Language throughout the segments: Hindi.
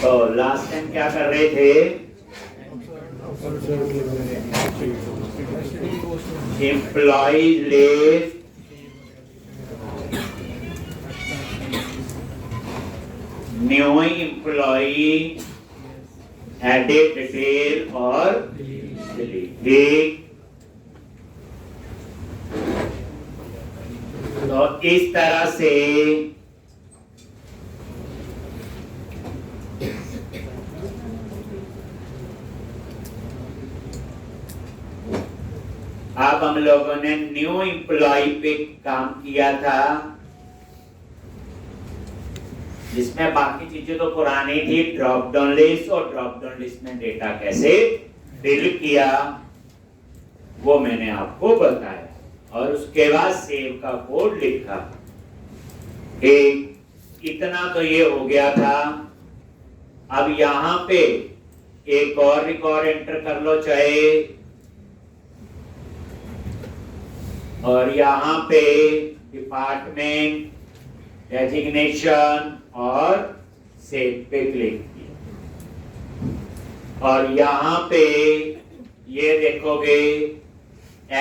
तो लास्ट टाइम क्या कर रहे थे? Employ less new employee edit detail और डिलीट। तो इस तरह से अब हम लोगों ने न्यू एम्प्लॉय पे काम किया था, जिसमें बाकी चीजें तो पुरानी थी। ड्रॉप डाउन लिस्ट और ड्रॉप डाउन लिस्ट में डेटा कैसे फिल किया वो मैंने आपको बताया, और उसके बाद सेव का कोड लिखा। इतना तो ये हो गया था। अब यहां पे एक और रिकॉर्ड एंटर कर लो चाहे, और यहां पे डिपार्टमेंट, डेजिग्नेशन और सेव पे क्लिक किया, और यहां पे ये देखोगे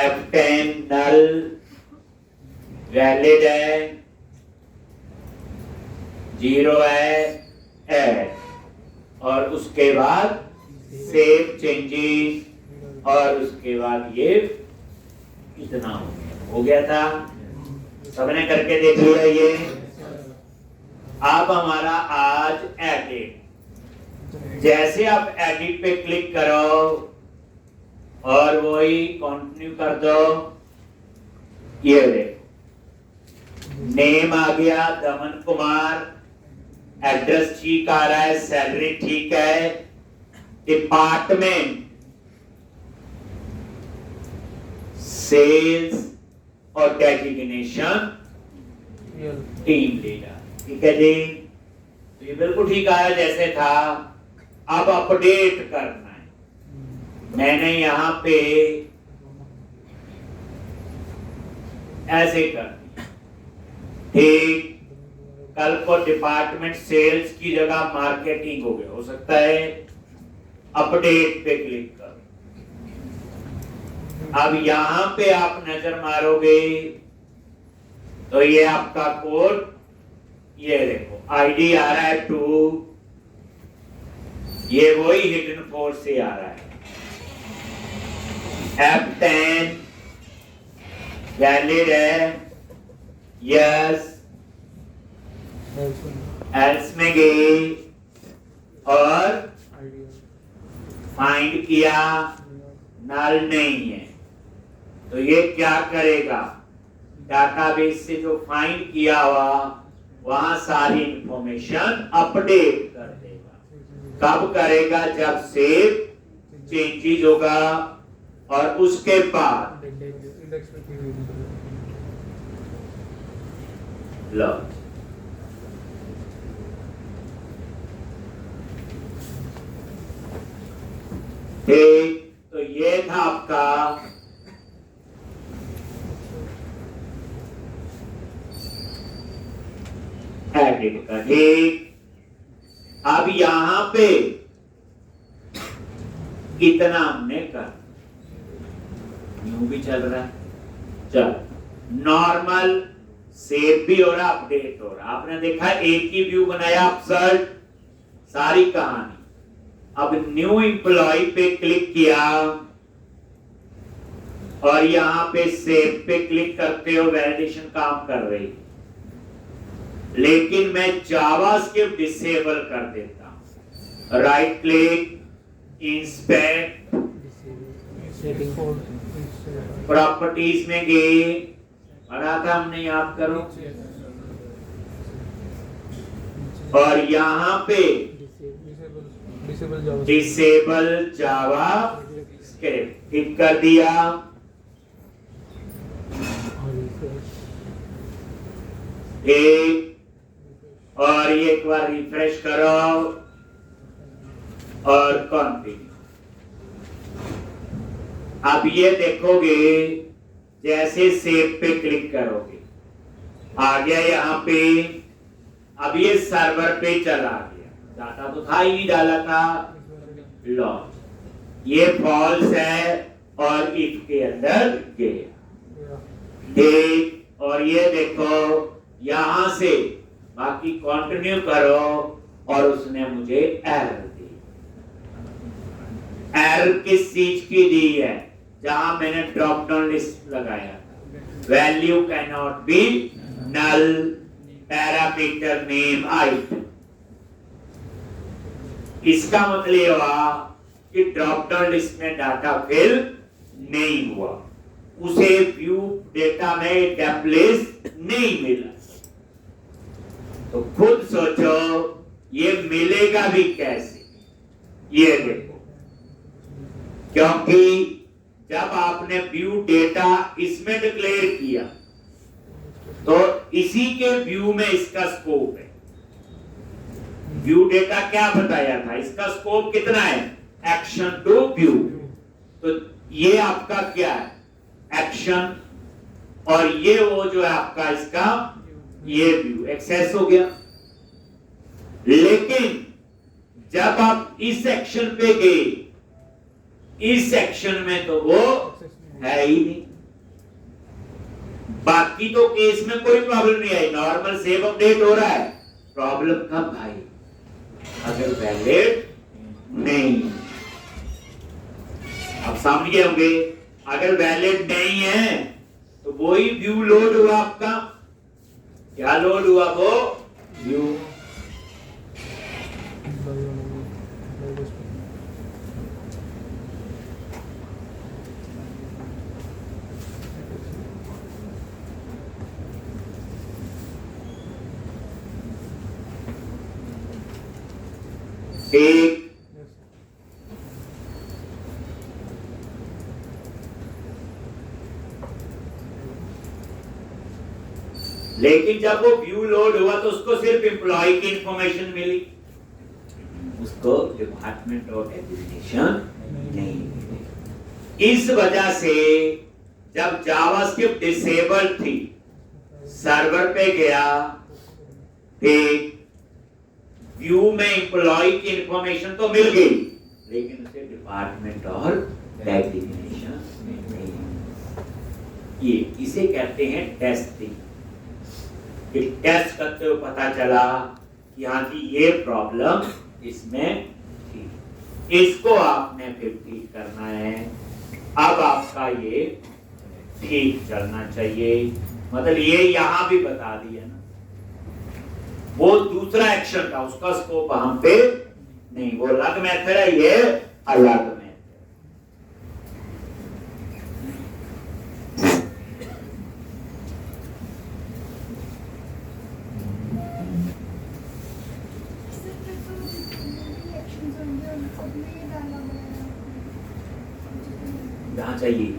F10 नल वैलिड है, 0 है ऐड, और उसके बाद सेव चेंजेस, और उसके बाद ये इतना हो गया था। सबने करके देख लिया ये। अब हमारा आज एडिट, जैसे आप एडिट पे क्लिक करो और वही कंटिन्यू कर दो, ये देखो नेम आ गया दमन कुमार, एड्रेस ठीक आ रहा है, सैलरी ठीक है, डिपार्टमेंट सेल्स और डेजिग्नेशन टीम लीडर, ठीक है जी। तो ये बिल्कुल ठीक आया जैसे था। अब अपडेट करना है, मैंने यहां पे ऐसे कर दिया, ठीक। कल को डिपार्टमेंट सेल्स की जगह मार्केटिंग हो गया, हो सकता है। अपडेट पे क्लिक करो। अब यहां पे आप नजर मारोगे तो ये आपका कोड, ये देखो आईडी आ रहा है 2, ये वही हिडन फोर्स से आ रहा है। F10 वैलिड है, यस, एल्स में गए और फाइंड किया, नल नहीं है। तो ये क्या करेगा, डाटाबेस से जो फाइंड किया हुआ वहां सारी इंफॉर्मेशन अपडेट कर देगा। कब करेगा, जब सेव चेंजेस होगा, और उसके बाद लो ठीक। तो ये था आपका एडिट का, ठीक। अब यहां पे कितना हमने कर, न्यू भी चल रहा है, चल नॉर्मल सेव भी हो रहा, अपडेट हो रहा। आपने देखा एक ही व्यू बनाया, अपसर्ट सारी कहानी। अब न्यू एम्प्लॉय पे क्लिक किया और यहां पे सेव पे क्लिक करते हो, वैलिडेशन काम कर रही, लेकिन मैं जावास्क्रिप्ट डिसेबल कर देता हूं। राइट क्लिक, इंस्पेक्ट, प्रॉपर्टीज में गए, पढ़ा था हमने, याद करो। और यहाँ पे डिसेबल जावा स्क्रिप्ट ठीक कर दिया। एक और ये एक बार रिफ्रेश करो और कंटिन्यू। अब ये देखोगे जैसे सेव पे क्लिक करोगे आ गया यहाँ पे। अब ये सर्वर पे चला गया, डाटा तो था ही नहीं, डाला था लॉन्च। ये फॉल्स है और इफ के अंदर गया ठीक। और ये देखो यहां से बाकी कंटिन्यू करो और उसने मुझे एरर दी। एरर किस चीज की दी है? जहां मैंने ड्रॉप डाउन लिस्ट लगाया, value can not be null parameter name item. इसका मतलब हुआ कि ड्रॉप डाउन लिस्ट में डाटा फिल नहीं हुआ, उसे व्यू डेटा में डेप्थ लिस्ट नहीं मिला। तो खुद सोचो ये मिलेगा भी कैसे? ये देखो, क्योंकि जब आपने व्यू डेटा इसमें डिक्लेयर किया तो इसी के व्यू में इसका स्कोप है। व्यू डेटा क्या बताया था? इसका स्कोप कितना है? Action to view. तो ये आपका क्या है? एक्शन। और ये वो जो है आपका इसका ये व्यू एक्सेस हो गया। लेकिन जब आप इस सेक्शन पे गए, इस सेक्शन में तो वो है ही नहीं। बाकी तो केस में कोई प्रॉब्लम नहीं आई, नॉर्मल सेव अपडेट हो रहा है। प्रॉब्लम कब भाई? अगर वैलिड नहीं, आप समझ गए होंगे। अगर वैलिड नहीं है तो वही व्यू लोड हुआ आपका। क्या लोड हुआ? वो व्यू। एक लेकिन जब वो व्यू लोड हुआ तो उसको सिर्फ एम्प्लॉय की इंफॉर्मेशन मिली, उसको डिपार्टमेंट और डेजिग्नेशन नहीं मिली। इस वजह से जब जावास्क्रिप्ट डिसेबल थी, सर्वर पे गया, ठीक, व्यू में एम्प्लॉय की इंफॉर्मेशन तो मिल गई, लेकिन उसे डिपार्टमेंट और डेजिग्नेशन नहीं। ये इसे कहते हैं टेस्टिंग। टेस्ट करते हुए पता चला कि यहाँ की ये प्रॉब्लम इसमें थी, इसको आपने फिर ठीक करना है। अब आपका ये ठीक चलना चाहिए। मतलब ये यहाँ भी बता दिया ना, वो दूसरा एक्शन था, उसका स्कोप हम पे नहीं, वो अलग मेथड है, ये अलग मेथड। जहाँ चाहिए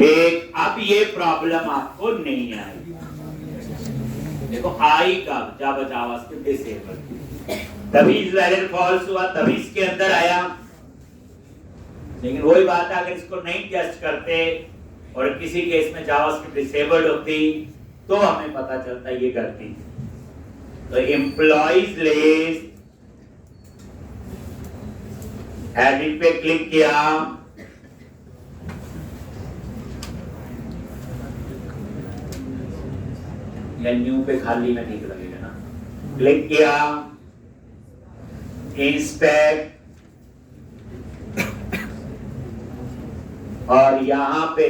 एक अब ये प्रॉब्लम आपको नहीं आएगी। देखो आई का जावा जावास्क्रिप्ट डिसेबल, तभी इज वैलिड फॉल्स हुआ, तभी इसके अंदर आया। लेकिन वही बात है, अगर इसको नहीं टेस्ट करते और किसी केस में जावास्क्रिप्ट डिसेबल्ड होती तो हमें पता चलता ये गलती। तो एम्प्लॉइज लिस्ट एडिट पे क्लिक किया, या न्यू पे खाली में ठीक लगेगा ना, क्लिक किया, इंस्पेक्ट, और यहां पे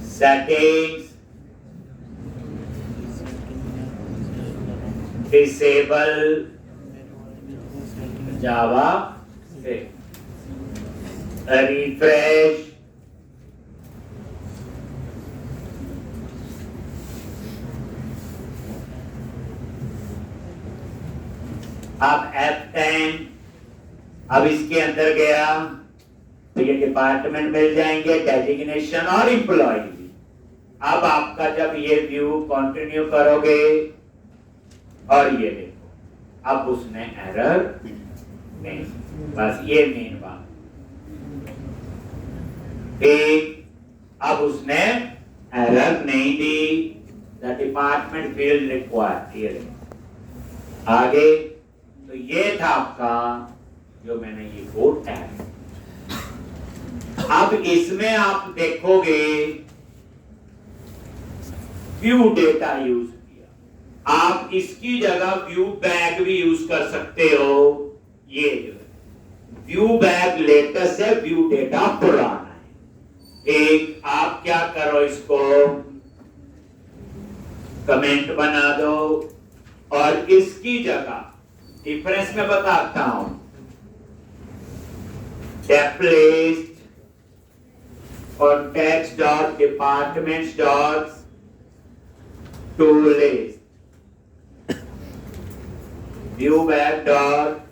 सेटिंग्स, डिसेबल जावा, रिफ्रेश, अब F10, अब इसके अंदर गया तो ये डिपार्टमेंट मिल जाएंगे, डेजिग्नेशन और एम्प्लॉय भी। अब आपका जब ये व्यू कंटिन्यू करोगे और ये देखो अब उसने एरर नहीं, बस ये मेन बात। ठीक, अब उसने एरर नहीं दी, द डिपार्टमेंट फील्ड रिक्वायर्ड। आगे तो ये था आपका जो मैंने ये कोड ऐड। अब इसमें आप देखोगे व्यू डेटा यूज किया, आप इसकी जगह व्यू बैग भी यूज कर सकते हो। ये व्यू बैग लेटेस्ट है, व्यू डेटा पुराना है। एक आप क्या करो, इसको कमेंट बना दो और इसकी जगह डिफरेंस में बताता हूं, टेम्पलेट और text dot departments dot to list, view bag dot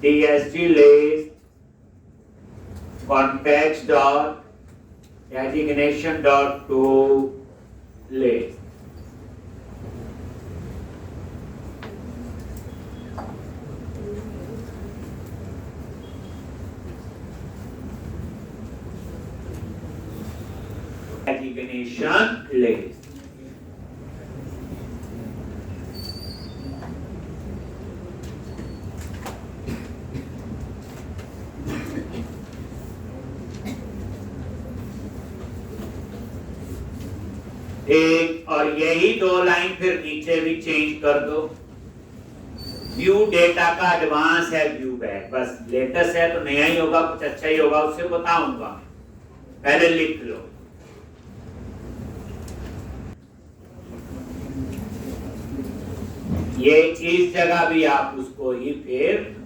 DSG list, context dot designation dot to list. Designation list. एक और यही दो लाइन फिर नीचे भी चेंज कर दो। व्यू डेटा का एडवांस है व्यू बैग, बस लेटेस्ट है तो नया ही होगा, कुछ अच्छा ही होगा, उससे बताऊंगा, पहले लिख लो। ये इस जगह भी आप उसको ही फिर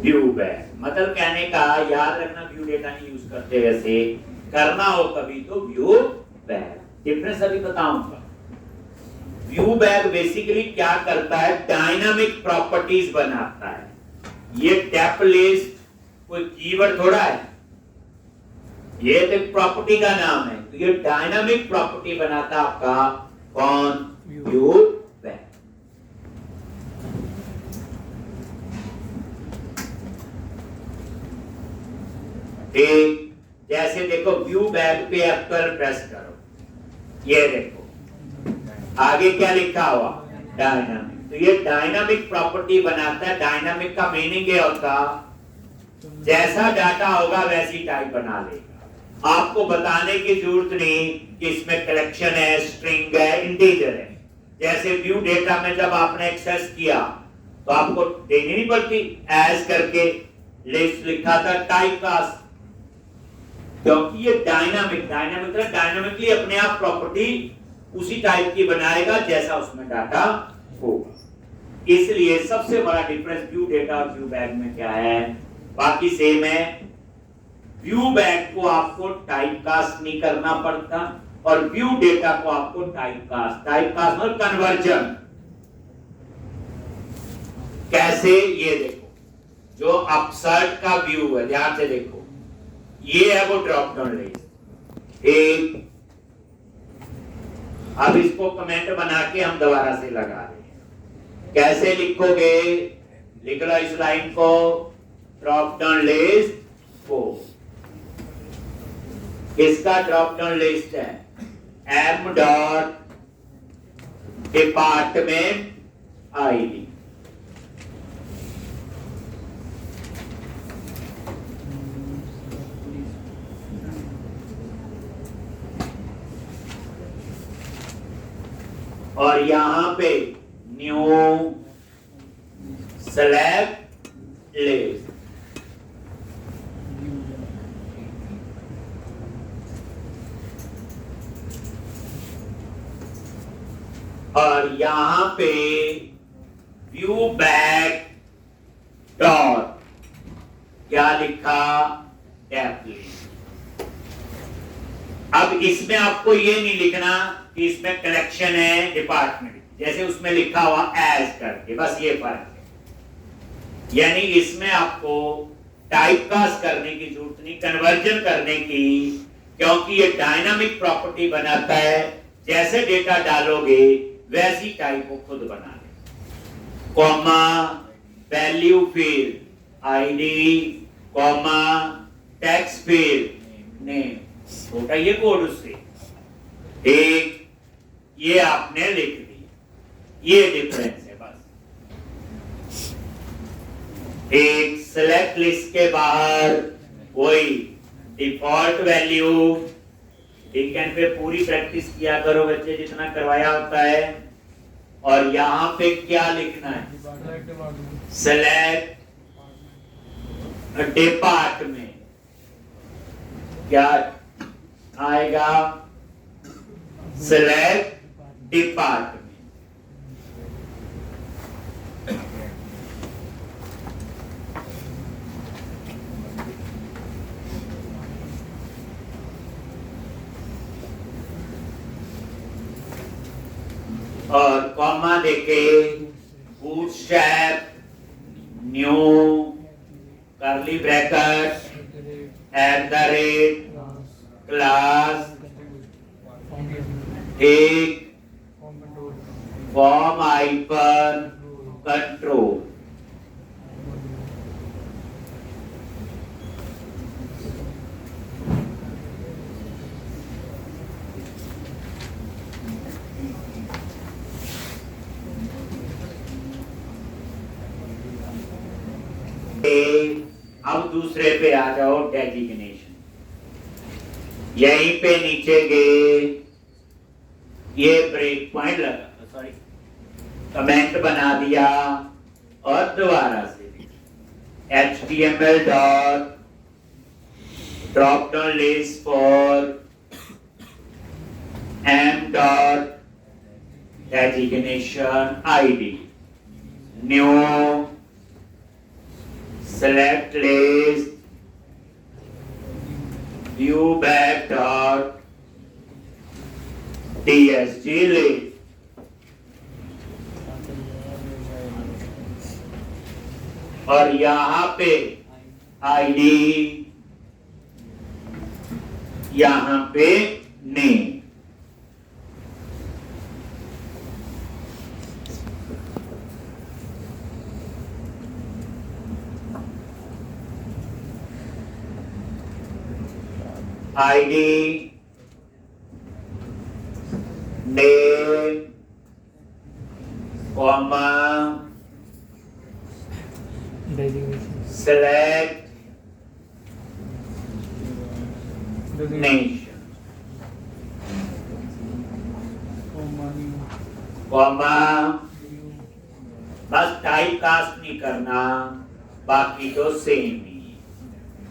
व्यू बैग, मतलब कहने का याद रखना व्यू डेटा नहीं यूज करते, वैसे करना हो कभी तो व्यू बैग। डिफरेंस अभी बताऊंगा। व्यू बैग बेसिकली क्या करता है, डायनामिक प्रॉपर्टीज बनाता है। ये टैप लिस्ट कोई कीवर्ड थोड़ा है, ये तो प्रॉपर्टी का नाम है, तो ये डायनामिक प्रॉपर्टी बनाता आपका कौन, व्यू बैग। ठीक, जैसे देखो व्यू बैग पे F12 प्रेस करो, ये देखो आगे क्या लिखा हुआ, डायनामिक। तो ये डायनामिक प्रॉपर्टी बनाता है। डायनामिक का मीनिंग ये होता, जैसा डाटा होगा वैसी टाइप बना लेगा। आपको बताने की जरूरत नहीं कि इसमें कलेक्शन है, स्ट्रिंग है, इंटीजर है। जैसे व्यू डेटा में जब आपने एक्सेस किया तो आपको देनी नहीं पड़ती, एज करके लिस्ट लिखा था, टाइप कास्ट, क्योंकि ये डायनामिकली अपने आप प्रॉपर्टी उसी टाइप की बनाएगा जैसा उसमें डाटा होगा। इसलिए सबसे बड़ा डिफरेंस व्यू डेटा और व्यू बैग में क्या है, बाकी सेम है। व्यू बैग को आपको टाइप कास्ट नहीं करना पड़ता और व्यू डेटा को आपको टाइप कास्ट मतलब कन्वर्जन। कैसे, ये देखो, जो अपसर्ट का व्यू है, ध्यान से देखो, ये है वो ड्रॉप डाउन लिस्ट। ठीक, अब इसको कमेंट बना के हम दोबारा से लगा रहे हैं। कैसे लिखोगे? लिख लो इस लाइन को, ड्रॉप डाउन लिस्ट को, किसका ड्रॉप डाउन लिस्ट है? M dot department ID. और यहां पे न्यू सेलेक्ट लिस्ट। और यहां पे व्यू बैक डॉट क्या लिखा? डेप्थ। अब इसमें आपको ये नहीं लिखना कि इसमें कलेक्शन है डिपार्टमेंट, जैसे उसमें लिखा हुआ एज करके, बस ये फर्क है। यानी इसमें आपको टाइपकास्ट करने की जरूरत नहीं, कन्वर्जन करने की, क्योंकि ये डायनामिक प्रॉपर्टी बनाता है। जैसे डेटा डालोगे वैसी टाइप को खुद बना ले। Comma value field ID, comma text field name, छोटा ये कोड उससे। ठीक, ये आपने लिख दिया, ये डिफरेंस है बस। एक सेलेक्ट लिस्ट के बाहर वही डिफॉल्ट वैल्यू। वीकेंड पे पूरी प्रैक्टिस किया करो बच्चे, जितना करवाया होता है। और यहां पे क्या लिखना है? सेलेक्ट डिपार्टमेंट, क्या आएगा? Select department. और कॉमा देके bootstrap new curly bracket at the rate class, एक फॉर्म हाइफन कंट्रोल। अब दूसरे पे आ जाओ, डेजिग्नेशन। यहीं पे नीचे गए, ये ब्रेक पॉइंट लगा, सॉरी कमेंट बना दिया और दोबारा से HTML dot drop down list for m dot designation ID, new select list view back dot tsg list। और यहां पे आईडी, यहां पे name. ID, name, comma select nation, comma, बस टाइप कास्ट नहीं करना, बाकी तो same he.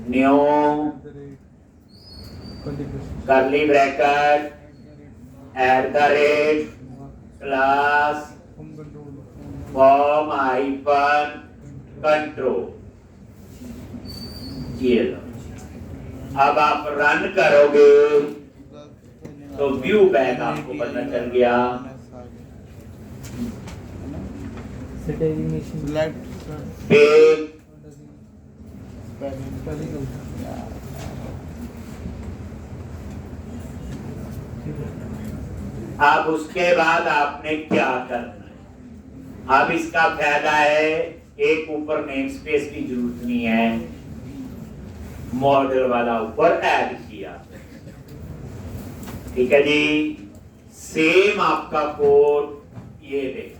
New curly bracket at the rate class form hyphen control. ये लो, अब आप रन करोगे तो व्यू बैक आपको पता चल गया। अब उसके बाद आपने क्या करना है? अब इसका फायदा है, एक ऊपर नेम स्पेस की जरूरत नहीं है, मॉडल वाला ऊपर ऐड किया। ठीक है जी, सेम आपका कोड ये दे।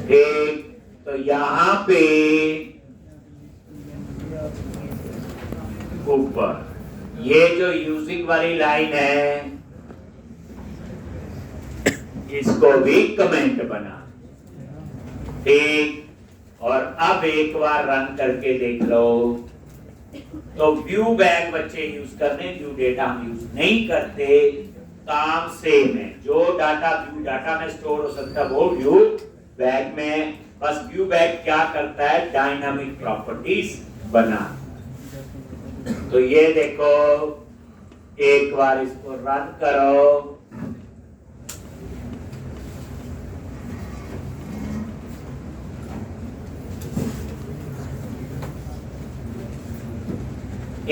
ठीक, तो यहां पे ऊपर ये जो यूजिंग वाली लाइन है, इसको भी कमेंट बना। ठीक, और अब एक बार रन करके देख लो। तो व्यू बैग बच्चे यूज करने, व्यू डेटा हम यूज नहीं करते, काम सेम है। जो डाटा व्यू डाटा में स्टोर हो सकता है वो व्यू बैग में, बस व्यू बैग क्या करता है, डायनामिक प्रॉपर्टीज बना। तो ये देखो, एक बार इसको रन करो।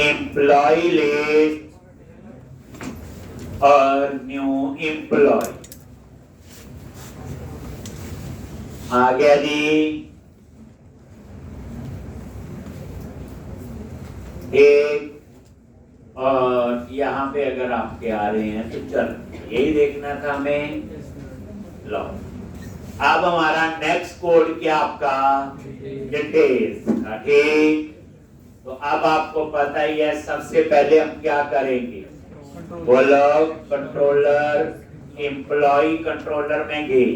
एम्प्लॉय लिस्ट और न्यू एम्प्लॉय आ गया जी। एक, और यहाँ पे अगर आपके आ रहे हैं तो चल, यही देखना था हमें। लो, अब हमारा नेक्स्ट कोड क्या आपका, डिटेल्स का। ठीक, तो अब आपको पता ही है, सबसे पहले हम क्या करेंगे, बोलो कंट्रोलर एम्प्लॉय कंट्रोलर में गए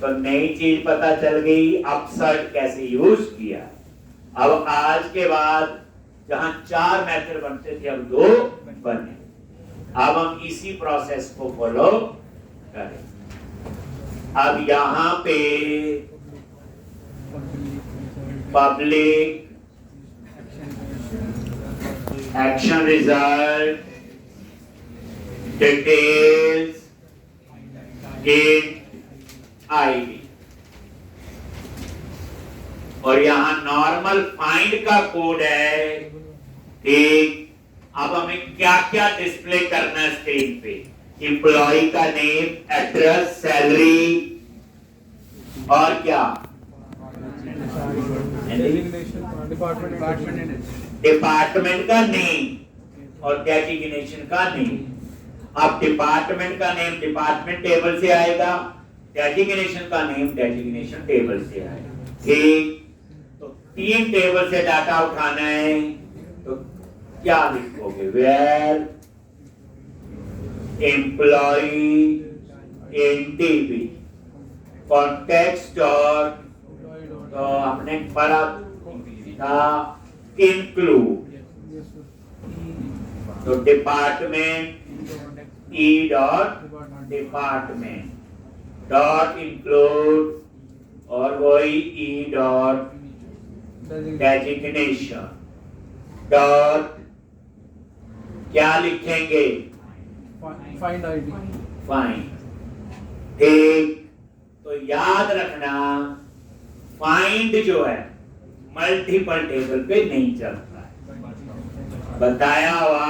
तो नई चीज पता चल गई, अपसर्ट कैसे यूज किया। अब आज के बाद जहां 4 मेथड बनते थे अब 2 बने। अब हम इसी प्रोसेस को फॉलो करें। अब यहां पे public action result details in ID, और यहां नॉर्मल फाइंड का कोड है। ठीक, अब हमें क्या क्या डिस्प्ले करना है स्क्रीन पे, एम्प्लॉय का नेम, एड्रेस, सैलरी, और क्या, डिपार्टमेंट का नेम और डेजिग्नेशन का नेम। अब डिपार्टमेंट का नेम डिपार्टमेंट टेबल से आएगा, डेजिग्नेशन का नेम डेजिग्नेशन टेबल से आएगा। ठीक, तो 3 टेबल से डाटा उठाना है, तो क्या लिखोगे, where employ in DB context dot, तो हमने पढ़ा था इंक्लूड, तो department E dot department dot include, और वही ई डॉट डेजिग्नेशन डॉट क्या लिखेंगे, फाइंड आईडी। फाइंड। ठीक, तो याद रखना फाइंड जो है मल्टीपल टेबल पे नहीं चलता है, बताया हुआ।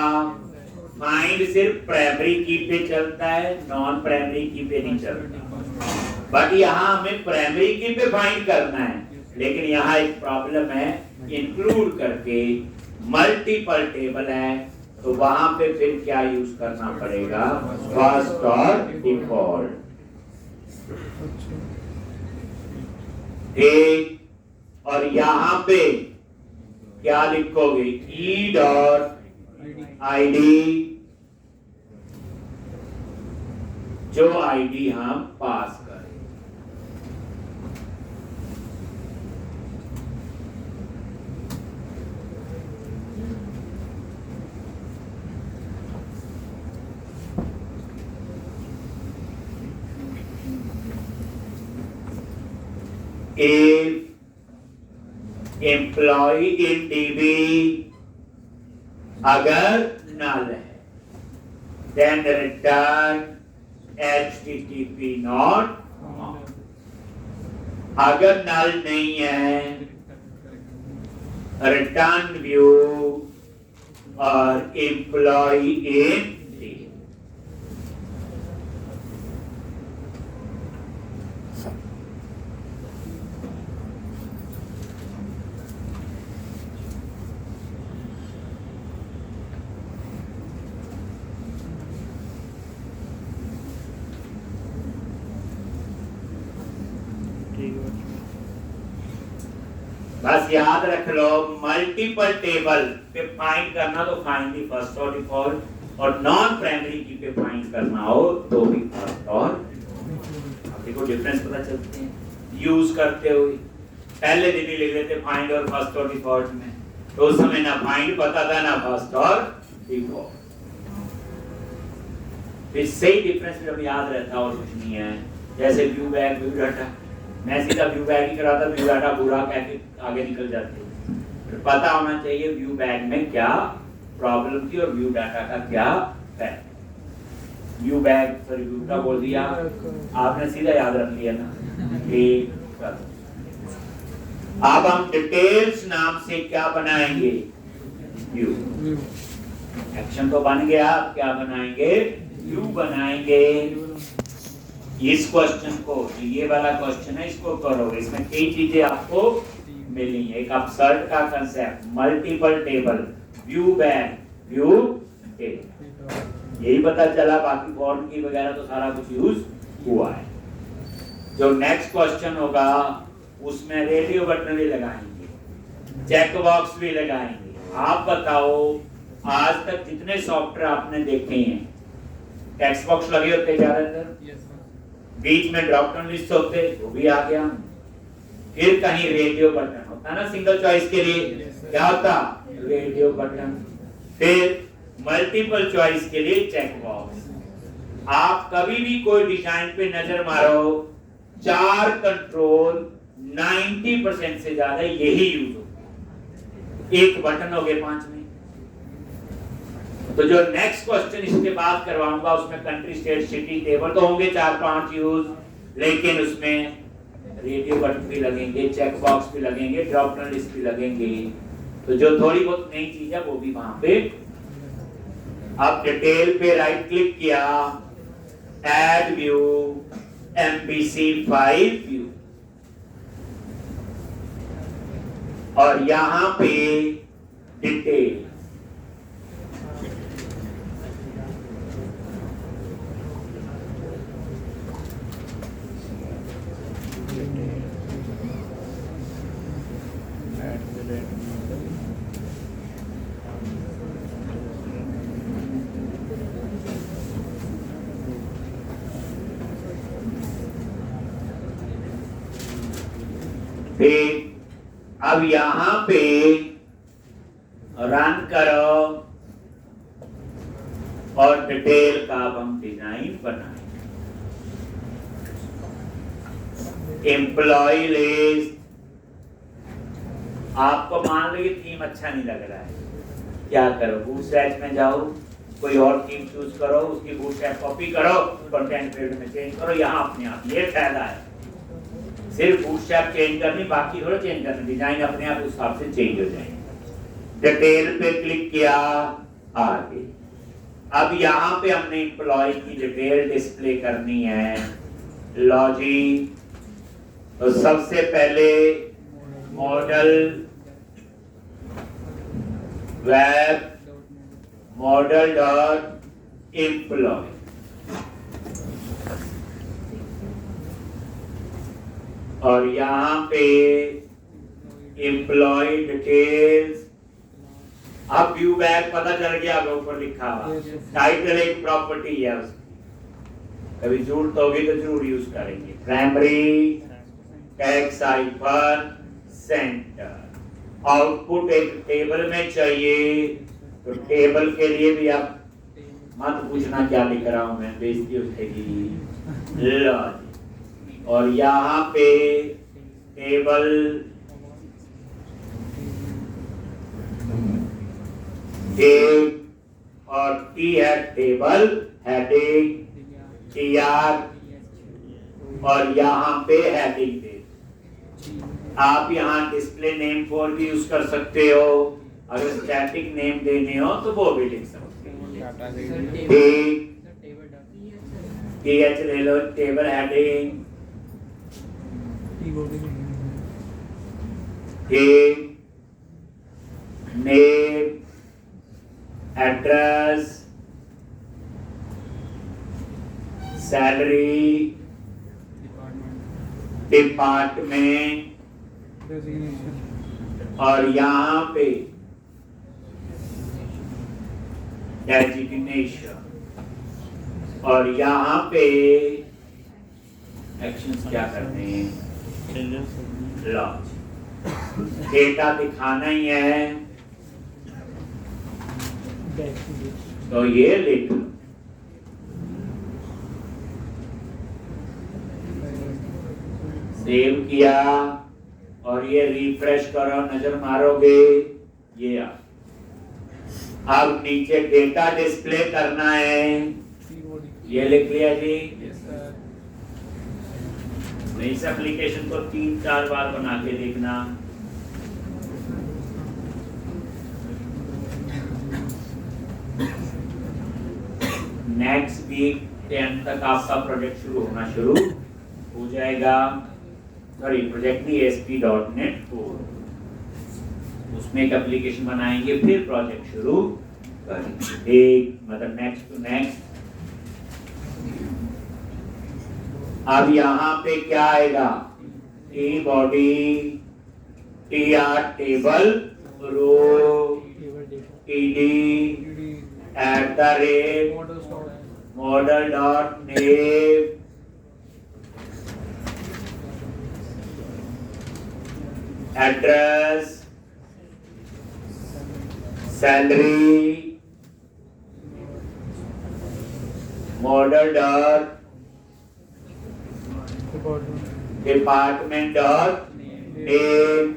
फाइंड सिर्फ प्राइमरी की पे चलता है, नॉन प्राइमरी की पे नहीं चलता। बट यहाँ हमें प्राइमरी की पे फाइंड करना है, लेकिन यहाँ एक प्रॉब्लम है, इंक्लूड करके मल्टीपल टेबल है, तो वहां पे फिर क्या यूज करना पड़ेगा, फर्स्ट और डिफॉल्ट। ठीक, और यहाँ पे क्या लिखोगे, ई डॉट आईडी, जो आईडी हम पास करें। If employee in DB अगर null है, then return HTTP not on। अगर नल नहीं है रिटर्न व्यू और एम्प्लॉय इन बस याद रख लो मल्टीपल टेबल पे फाइंड करना तो फाइंड दी फर्स्ट और डिफॉल्ट और नॉन प्राइमरी की पे फाइंड करना हो तो भी फर्स्ट और देखो डिफरेंस पता चलते हैं यूज करते हुए पहले दिन ही लिख लेते फाइंड और फर्स्ट और डिफॉल्ट में तो उस समय ना फाइंड पता था ना फर्स्ट और डिफॉल्ट इससे ही डिफरेंस जब याद रहता और कुछ नहीं है जैसे व्यू बैक व्यू डाटा मैं सीधा व्यू बैक ही कराता व्यू डाटा पूरा कैसे आगे निकल जाते तो पता होना चाहिए व्यू बैक में क्या प्रॉब्लम थी और व्यू डाटा का क्या है व्यू बैक सॉरी व्यू का बोल दिया आपने सीधा याद रख लिया ना ठीक अब हम डिटेल्स नाम से क्या बनाएंगे व्यू एक्शन तो बन गया अब क्या बनाएंगे व्यू बनाएंगे इस क्वेश्चन को ये वाला क्वेश्चन है इसको करो इसमें कई चीजें आपको मिली एक अपसर्ट का concept multiple table view back view table यही पता चला बाकी फॉर्म की वगैरह तो सारा कुछ यूज हुआ है जो नेक्स्ट क्वेश्चन होगा उसमें रेडियो बटन भी लगाएंगे चेक बॉक्स भी लगाएंगे आप बताओ आज तक जितने सॉफ्टवेयर आपने देखे हैं टेक्स्ट बॉक्स लगे होते ज्यादातर बीच में ड्रॉप डाउन लिस्ट होते वो भी आ गया फिर कहीं रेडियो बटन होता ना सिंगल चॉइस के लिए क्या होता रेडियो बटन फिर मल्टीपल चॉइस के लिए चेक बॉक्स आप कभी भी कोई डिजाइन पे नजर मारो 4 कंट्रोल 90% से ज्यादा यही यूज होते एक बटन हो गए 5 में तो जो नेक्स्ट क्वेश्चन इसके बाद करवाऊंगा उसमें कंट्री स्टेट सिटी टेबल तो होंगे 4-5 यूज लेकिन उसमें रेडियो बटन भी लगेंगे चेक बॉक्स भी लगेंगे ड्रॉप डाउन लिस्ट भी लगेंगे तो जो थोड़ी बहुत नई चीज है वो भी वहां पे अब डिटेल पे राइट क्लिक किया add view MPC file view और यहां पे डिटेल अब यहां पे रन करो और डिटेल का अब हम डिजाइन बनाएंगे एम्प्लॉय लिस्ट आपको मान लो ये थीम अच्छा नहीं लग रहा है क्या करो बूटस्ट्रैप में जाओ कोई और थीम चूज करो उसकी बूटस्ट्रैप कॉपी करो कंटेंट फील्ड में चेंज करो यहाँ अपने आप ये फायदा है सिर्फ बूटस्ट्रैप चेंज करनी बाकी थोड़ा चेंज करना डिजाइन अपने आप उस हिसाब से चेंज हो जाएंगे डिटेल पे क्लिक किया आगे अब यहाँ पे हमने एम्प्लॉय की डिटेल डिस्प्ले करनी है लॉजिक तो सबसे पहले model web model dot employ और यहाँ पे एम्प्लॉय डिटेल्स अब व्यू बैक पता चल गया ऊपर लिखा हुआ टाइटल एक प्रॉपर्टी है उसकी कभी जरूरत होगी तो जरूर यूज करेंगे primary tag cipher centre output एक टेबल में चाहिए तो टेबल के लिए भी आप मत पूछना क्या लिख रहा हूं मैं बेइज्जती उठेगी और यहाँ पे टेबल और टी है टेबल हेडिंग TR और यहाँ पे हेडिंग दे। आप यहाँ डिस्प्ले नेम फॉर भी यूज कर सकते हो, अगर स्टैटिक नेम देने हो तो वो भी लिख सकते हो। ठीक, TH ले लो, टेबल हेडिंग। ठीक, नेम, एड्रेस, सैलरी, डिपार्टमेंट, और यहाँ पे डेजिग्नेशन, और यहाँ पे एक्शंस क्या करने हैं, लॉन्च। डेटा दिखाना ही है तो ये लिख लो। सेव किया और ये रिफ्रेश करो, नजर मारोगे ये अब नीचे डेटा डिस्प्ले करना है, ये लिख लिया जी। इस एप्लीकेशन को 3-4 बार बना के देखना। नेक्स्ट वीक के अंत तक आपका प्रोजेक्ट शुरू हो जाएगा। सॉरी, प्रोजेक्ट भी ASP.NET 4, उसमें एक एप्लीकेशन बनाएंगे, फिर प्रोजेक्ट शुरू करेंगे। एक मतलब नेक्स्ट टू नेक्स्ट। अब यहाँ पे क्या आएगा, T बॉडी, TR टेबल, रो, TD @model.name, address, salary, model. department.name,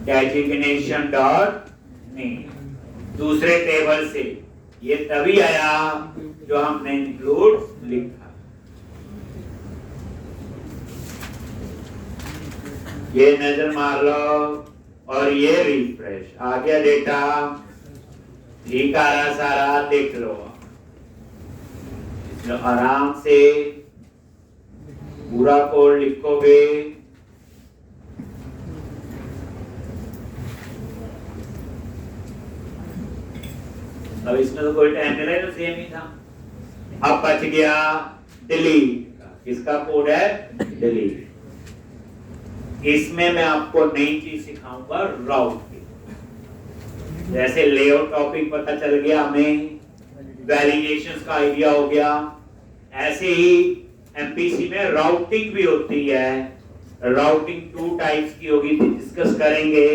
designation.name। दूसरे टेबल से ये तभी आया जो हमने इंक्लूड लिखा। ये नजर मार लो और ये रिफ्रेश आ गया डेटा। लिखा सारा देख लो, आराम से पूरा कोड लिखोगे। अब इसमें तो कोई टाइम मिला तो सेम ही था। अब बच गया डिलीट, इसका कोड है डिलीट। इसमें मैं आपको नई चीज सिखाऊंगा, राउट। जैसे लेआउट टॉपिक पता चल गया हमें, वैलिडेशंस का आइडिया हो गया, ऐसे ही एमपीसी में राउटिंग भी होती है। राउटिंग 2 टाइप्स की होगी, डिस्कस करेंगे।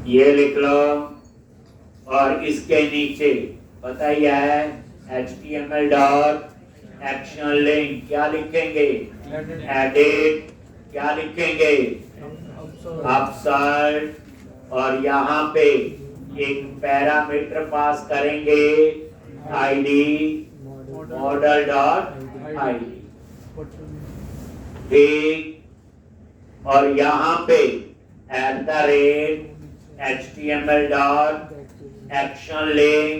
ये लिख लो और इसके नीचे पता ही है HTML डॉट एक्शन लिंक क्या लिखेंगे, एडिट क्या लिखेंगे, अपसर्ट, और यहाँ पे एक पैरामीटर पास करेंगे आईडी, मॉडल डॉट आईडी। ठीक, और यहाँ पे @HTML डॉट एक्शन लिंक,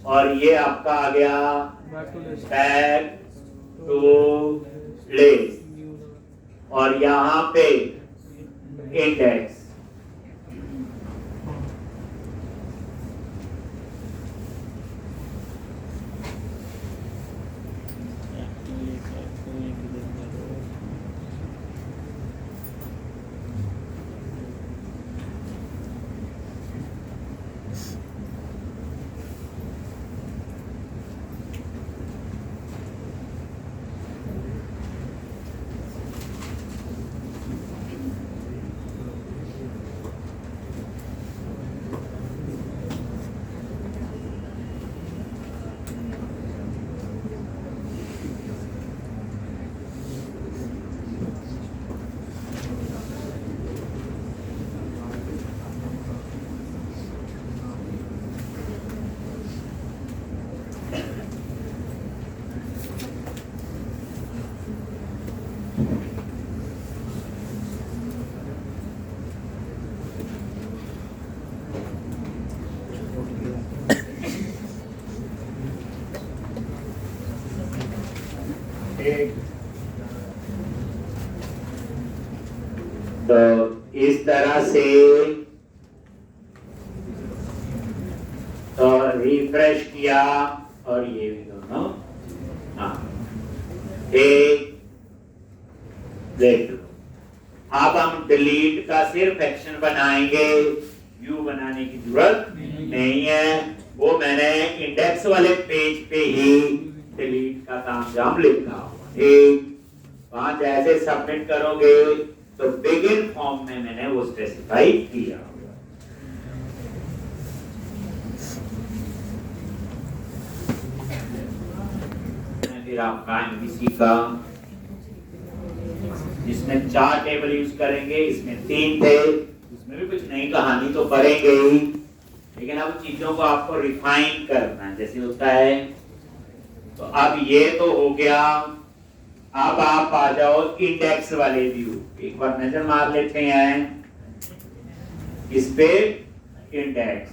और ये आपका आ गया बैक टू लिस्ट, और यहाँ पे इंडेक्स। ठीक। तो इस तरह से तो रिफ्रेश किया और ये भी दोनों, हाँ ठीक। देख लो, अब हम डिलीट का सिर्फ एक्शन बनाएंगे, व्यू बनाने की जरूरत नहीं है। वो मैंने इंडेक्स वाले पेज पे ही डिलीट का तामझाम लिखा हुआ, ठीक। वहां जैसे सबमिट करोगे तो बिगिन फॉर्म में मैंने वो स्पेसिफाई किया। फिर आपका एमवीसी का, जिसमें 4 टेबल यूज करेंगे, इसमें 3 थे, इसमें भी कुछ नई कहानी तो करेंगे ही, लेकिन अब चीजों को आपको रिफाइन करना है जैसे होता है। तो अब ये तो हो गया, अब आप आ जाओ इंडेक्स वाले व्यू, एक बार नजर मार लेते हैं इस पे इंडेक्स।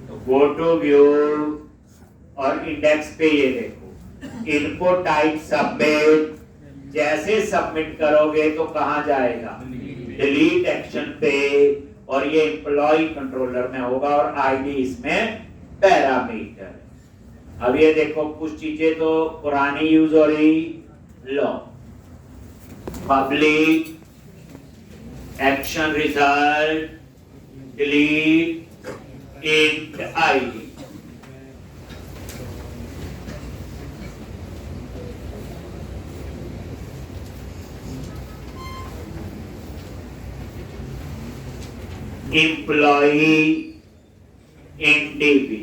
तो गो टू व्यू और इंडेक्स पे ये देखो इनपुट टाइप सबमिट, जैसे सबमिट करोगे तो कहां जाएगा, डिलीट एक्शन पे, और ये एम्प्लॉय कंट्रोलर में होगा और आईडी इसमें पैरामीटर। अब ये देखो कुछ चीजें तो पुरानी यूज हो रही, लो public action result delete int ID, employee in DB.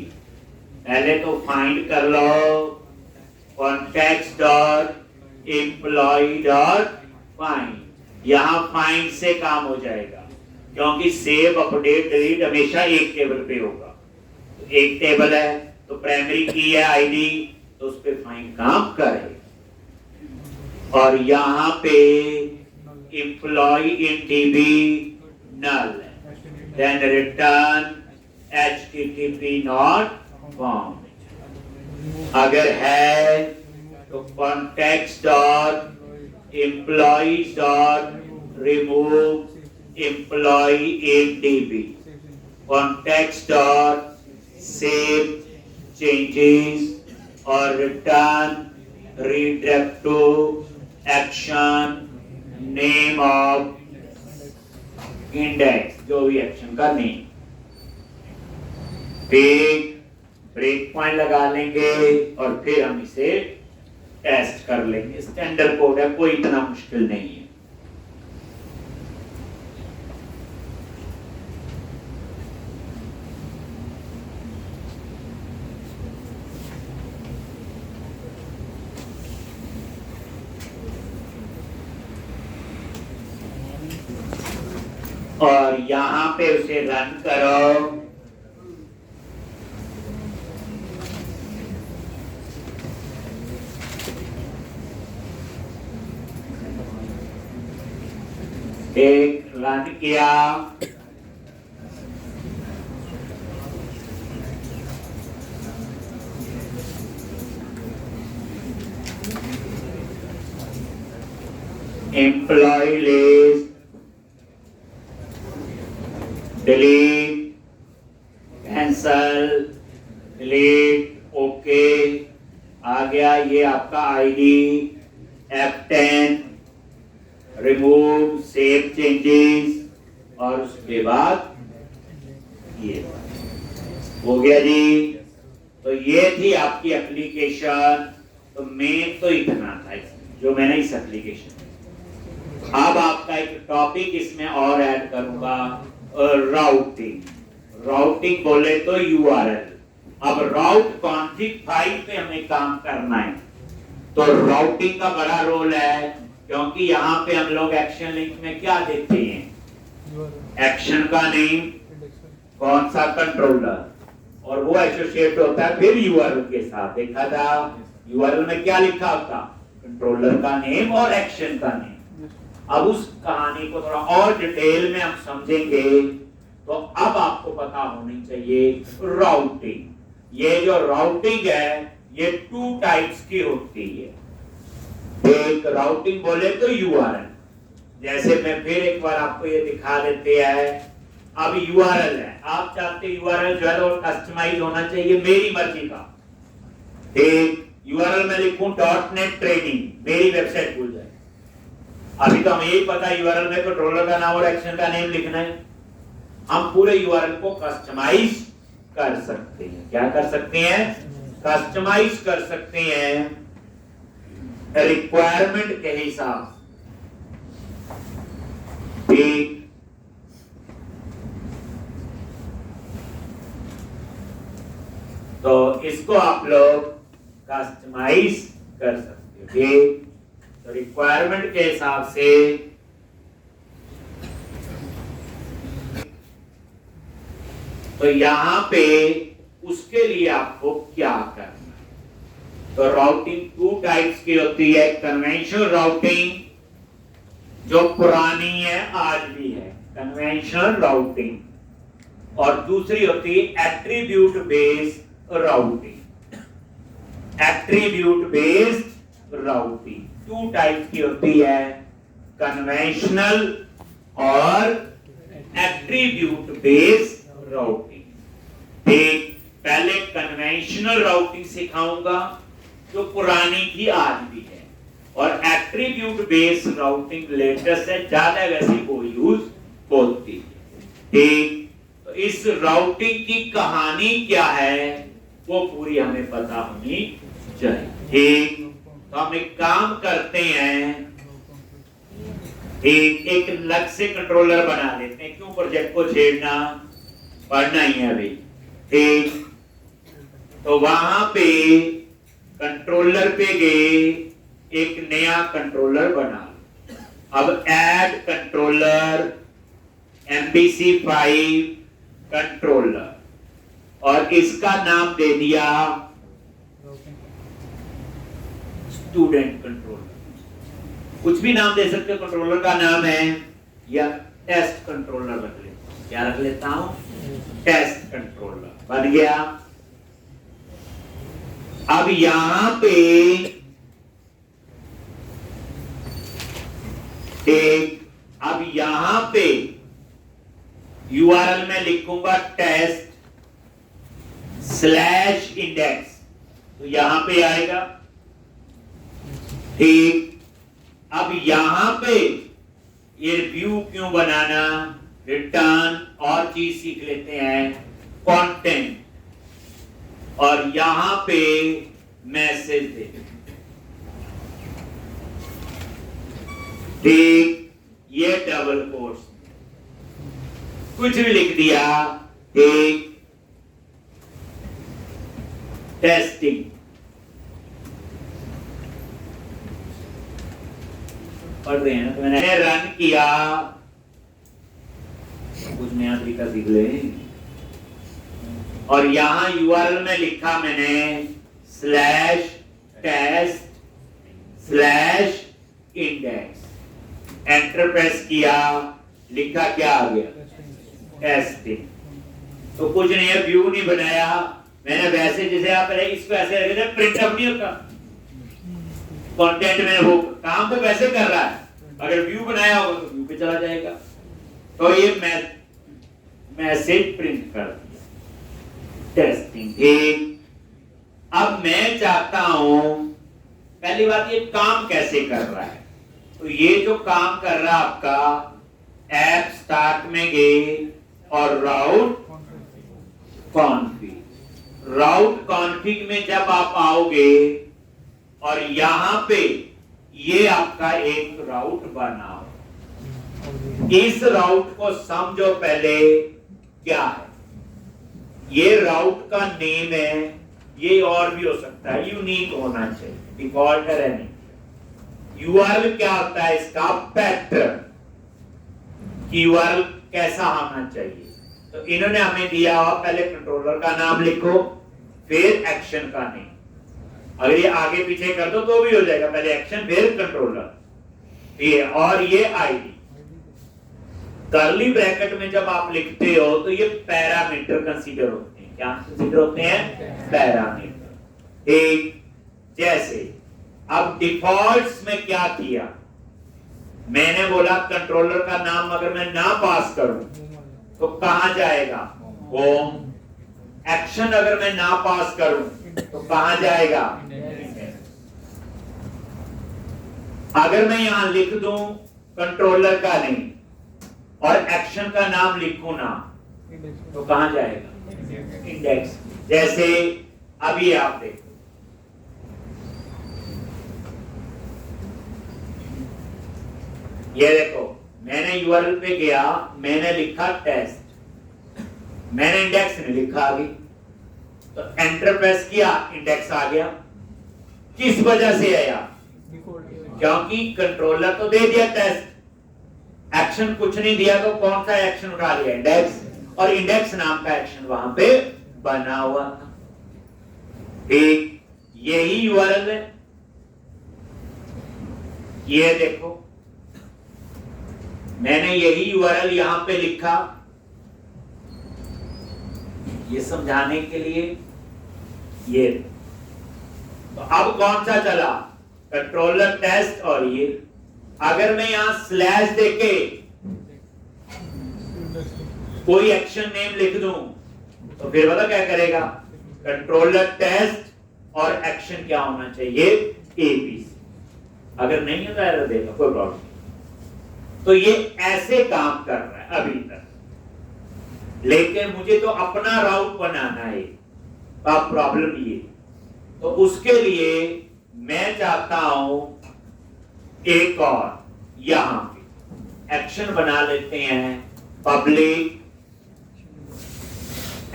पहले तो फाइंड कर लो context dot employee dot find, यहां फाइंड से काम हो जाएगा क्योंकि सेव अपडेट डिलीट हमेशा एक टेबल पे होगा। तो एक टेबल है तो प्राइमरी की है आईडी, तो उस पे फाइंड काम करे। और यहां पे एम्प्लॉई इन डीबी नल है, then return http not found। अगर है तो context dot employees dot remove employee in db, context dot save changes or return redirect to action name of index, जो भी एक्शन का नेम। फिर ब्रेक पॉइंट लगा लेंगे और फिर हम इसे टेस्ट कर लेंगे। स्टैंडर्ड कोड है, कोई इतना मुश्किल नहीं है। और यहां पे उसे रन करो। एक रन किया, employee list delete, cancel, delete, okay आ गया। ये आपका ID F10, remove, save changes, और उसके बाद ये हो गया जी। तो ये थी आपकी एप्लीकेशन। तो मेन तो इतना था जो मैंने इस एप्लीकेशन। अब आपका एक टॉपिक इसमें और ऐड करूंगा, राउटिंग। राउटिंग बोले तो यूआरएल। अब राउट कॉन्फिग फाइल पे हमें काम करना है, तो राउटिंग का बड़ा रोल है, क्योंकि यहाँ पे हम लोग एक्शन लिंक में क्या देते हैं, एक्शन का नेम, कौन सा कंट्रोलर, और वो एसोसिएट होता है फिर यूआरएल के साथ। देखा था यूआरएल में क्या लिखा होता, कंट्रोलर का नेम और एक्शन का नेम। अब उस कहानी को थोड़ा और डिटेल में हम समझेंगे। तो अब आपको पता होनी चाहिए राउटिंग। ये जो राउटिंग है ये 2 टाइप्स की होती है। एक राउटिंग बोले तो यूआरएल, जैसे मैं फिर एक बार आपको ये दिखा देते हैं। अब यूआरएल है, आप चाहते यूआरएल जो है वो कस्टमाइज होना चाहिए मेरी मर्जी का। एक यूआरएल में लिखूं .net ट्रेनिंग, मेरी वेबसाइट खुल जाए। अभी तो हमें यही पता है यूआरएल में कंट्रोलर का नाम और एक्शन का नेम लिखना है। हम पूरे यूआरएल को कस्टमाइज कर सकते हैं। क्या कर सकते हैं? कस्टमाइज कर सकते हैं रिक्वायरमेंट के हिसाब से। तो इसको आप लोग कस्टमाइज कर सकते हो। ठीक, तो रिक्वायरमेंट के हिसाब से तो यहां पे उसके लिए आपको क्या करना है? तो राउटिंग टू टाइप्स की होती है। कन्वेंशनल राउटिंग जो पुरानी है आज भी है, कन्वेंशनल राउटिंग, और दूसरी होती है attribute based routing. Attribute based routing two types की होती है, कन्वेंशनल और एट्रीब्यूट बेस्ड राउटिंग। ठीक, पहले कन्वेंशनल राउटिंग सिखाऊंगा जो पुरानी थी आज भी है, और एट्रीब्यूट बेस्ड राउटिंग लेटेस्ट है, ज्यादा वैसे को यूज होती है। ठीक, तो इस राउटिंग की कहानी क्या है वो पूरी हमें पता होनी चाहिए। ठीक, तो हम एक काम करते हैं, एक अलग से कंट्रोलर बना लेते हैं। क्यों प्रोजेक्ट को छेड़ना, पढ़ना ही है अभी। ठीक, तो वहां पे कंट्रोलर पे गए, एक नया कंट्रोलर बना लो। अब ऐड कंट्रोलर MVC5 कंट्रोलर, और इसका नाम दे दिया स्टूडेंट कंट्रोलर। कुछ भी नाम दे सकते हो, कंट्रोलर का नाम है, या टेस्ट कंट्रोलर रख लेता हूं। क्या रख लेता हूं? टेस्ट कंट्रोलर बन गया। अब यहां पे अब यहां पे यूआरएल में लिखूंगा टेस्ट/इंडेक्स, तो यहां पे आएगा। ठीक, अब यहां पे ये व्यू क्यों बनाना, रिटर्न और चीज सीख लेते हैं, कंटेंट, और यहां पे मैसेज दे। ठीक, ये डबल कोट्स, कुछ भी लिख दिया। ठीक, टेस्टिंग, पढ़ रहे हैं ना, तो मैंने रन किया, कुछ नया तरीका सीख ले। और यहां यूआरएल में लिखा मैंने /test/index, एंटर प्रेस किया, लिखा क्या आ गया? टेस्टिंग। तो कुछ नहीं है, व्यू नहीं बनाया मैंने, वैसे जैसे आप इसको ऐसे रखे, प्रिंट अप नहीं होता कंटेंट में, वो काम तो वैसे कर रहा है, अगर व्यू बनाया होगा तो व्यू पे चला जाएगा। तो ये मैसेज प्रिंट कर दिया, टेस्टिंग। ठीक, अब मैं चाहता हूं, पहली बात ये काम कैसे कर रहा है। तो ये जो काम कर रहा है आपका, ऐप स्टार्ट में गए और राउट कॉन्फ़िग में जब आप आओगे, और यहां पे ये आपका एक राउट बना, इस राउट को समझो पहले क्या है। ये राउट का नेम है, ये और भी हो सकता है, यूनिक होना चाहिए, डिफॉल्ट है नहीं। यूआरएल क्या होता है इसका? पैटर्न, यूआरएल कैसा होना चाहिए। तो इन्होंने हमें दिया हुआ, पहले कंट्रोलर का नाम लिखो, फिर एक्शन का नेम। अगर ये आगे पीछे कर दो तो भी हो जाएगा, पहले एक्शन फिर कंट्रोलर, ये और ये आईडी। कर्ली ब्रैकेट में जब आप लिखते हो तो ये पैरामीटर कंसीडर होते हैं। क्या कंसीडर होते हैं? पैरामीटर। एक, जैसे अब डिफॉल्ट्स में क्या किया, मैंने बोला कंट्रोलर का नाम अगर मैं ना पास करूं तो कहां जाएगा, होम। एक्शन अगर मैं ना पास करूं तो कहां जाएगा, अगर मैं यहां लिख दूं कंट्रोलर का नहीं और एक्शन का नाम लिखूं ना तो कहां जाएगा, इंडेक्स। जैसे अभी आप देखो, ये देखो मैंने यूआरएल पे गया, मैंने लिखा टेस्ट, मैंने इंडेक्स नहीं लिखा आगे, तो एंटर प्रेस किया, इंडेक्स आ गया। किस वजह से आया, क्योंकि कंट्रोलर तो दे दिया टेस्ट, एक्शन कुछ नहीं दिया, तो कौन सा एक्शन उठा लिया, इंडेक्स, और इंडेक्स नाम का एक्शन वहां पे बना हुआ था। ठीक यही यूआरएल है, ये देखो मैंने यही यूआरएल यहां पे लिखा, ये समझाने के लिए। ये तो अब कौन सा चला, कंट्रोलर टेस्ट, और ये अगर मैं यहां स्लैश देके कोई एक्शन नेम लिख दूं तो फिर पता क्या करेगा, कंट्रोलर टेस्ट और एक्शन क्या होना चाहिए, एबीसी। अगर नहीं है तो एरर देगा, कोई प्रॉब्लम नहीं। तो ये ऐसे काम कर रहा है अभी तक, लेकिन मुझे तो अपना राउट बनाना है, तो अब प्रॉब्लम ये, तो उसके लिए मैं चाहता हूं एक और यहां पे एक्शन बना लेते हैं, पब्लिक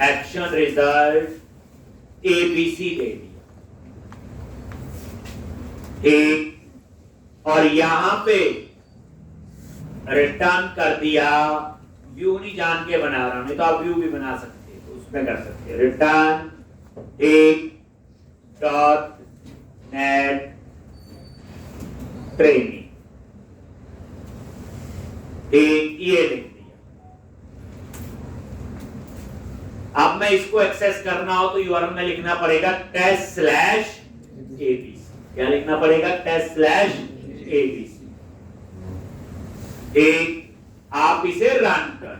एक्शन रिजल्ट एबीसी दे दिया, ठीक, और यहां पे रिटर्न कर दिया, व्यू नहीं जान के बना रहा हूं, नहीं तो आप व्यू भी बना सकते हैं, तो उसमें कर सकते हैं, रिटर्न एक डॉट नेट ट्रेनिंग, ठीक, ये लिख दिया। अब मैं इसको एक्सेस करना हो तो यूआरएल में लिखना पड़ेगा test/abc, क्या लिखना पड़ेगा, test/abc, ठीक। आप इसे रन कर,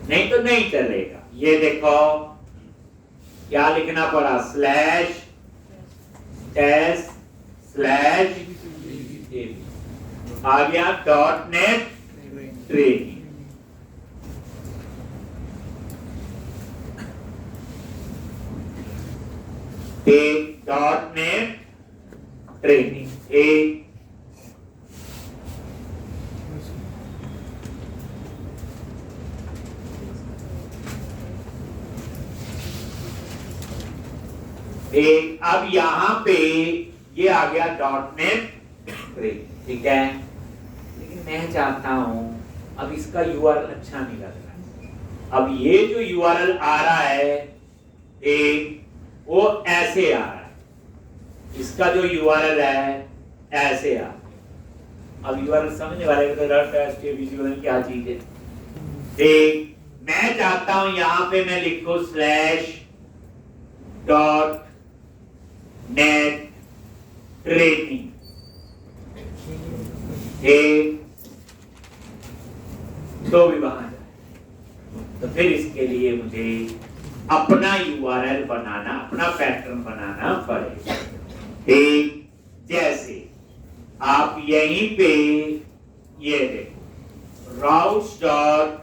नहीं तो नहीं चलेगा। ये देखो क्या लिखना पड़ा, /test/abc आ गया, .net ट्रेनिंग, .net ट्रेनिंग, एक अब यहां पे ये आ गया .net ट्रेनिंग, ठीक है। लेकिन मैं चाहता हूं, अब इसका यूआरएल अच्छा नहीं लग रहा, अब ये जो यूआरएल आ रहा है एक वो ऐसे आ रहा है, इसका जो यूआरएल है ऐसे आ रहा है। अब यूआरएल समझने वाले को तो क्या चीज है, ठीक। मैं चाहता हूं यहां पे मैं लिखूं /net ट्रेनिंग, तो भी वहां जाए, तो फिर इसके लिए मुझे अपना यूआरएल बनाना, अपना पैटर्न बनाना पड़ेगा, ठीक। जैसे आप यहीं पे ये देखो, routes.map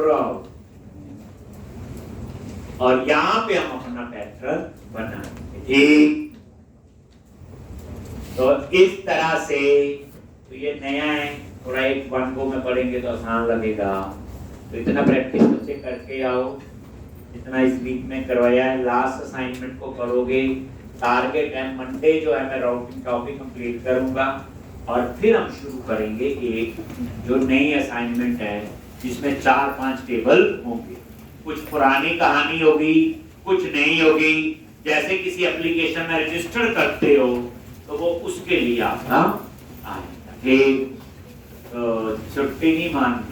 route, और यहां पे हम अपना पैटर्न बनाएंगे, ठीक। तो इस तरह से, तो ये नया है, थोड़ा एक वन गो में पढ़ेंगे तो आसान लगेगा, तो इतना प्रैक्टिस बच्चे करके आओ, जितना इस वीक में करवाया है। लास्ट असाइनमेंट को करोगे, टारगेट है मंडे जो है मैं राउटिंग टॉपिक कंप्लीट करूंगा, और फिर हम शुरू करेंगे एक जो नई असाइनमेंट है जिसमें 4-5 टेबल होंगे, कुछ पुरानी कहानी होगी, कुछ नई होगी। जैसे किसी एप्लीकेशन में रजिस्टर करते हो तो वो उसके लिए आपका आएगा, ठीक। तो छुट्टी नहीं मानते।